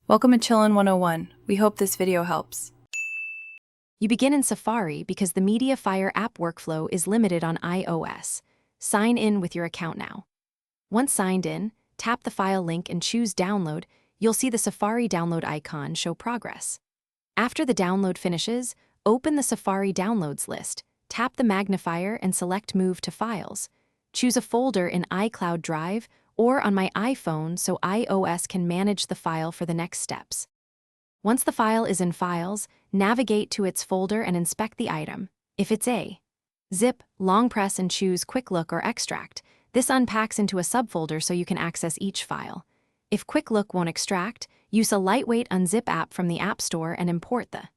Welcome to Chillin' 101. We hope this video helps. You begin in Safari because the Mediafire app workflow is limited on iOS. Sign in with your account now. Once signed in, tap the file link and choose Download. You'll see the Safari download icon show progress. After the download finishes, open the Safari Downloads list, tap the magnifier and select Move to Files. Choose a folder in iCloud Drive or on my iPhone so iOS can manage the file for the next steps. Once the file is in Files, navigate to its folder and inspect the item. If it's a zip, long press and choose Quick Look or Extract. This unpacks into a subfolder so you can access each file. If Quick Look won't extract, use a lightweight unzip app from the App Store and import the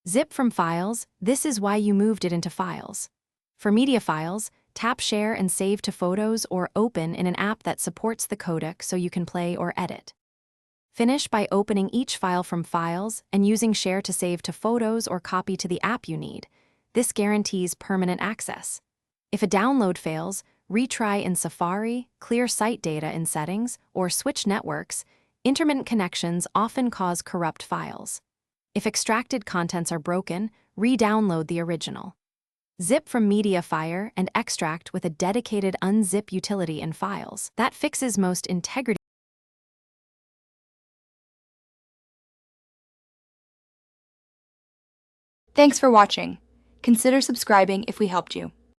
zip from Files. This is why you moved it into Files. For media files, tap Share and Save to Photos or Open in an app that supports the codec so you can play or edit. Finish by opening each file from Files and using Share to save to Photos or copy to the app you need. This guarantees permanent access. If a download fails, retry in Safari, clear site data in Settings, or switch networks. Intermittent connections often cause corrupt files. If extracted contents are broken, re-download the original. Zip from Mediafire and extract with a dedicated unzip utility in Files. That fixes most integrity. Thanks for watching. Consider subscribing if we helped you.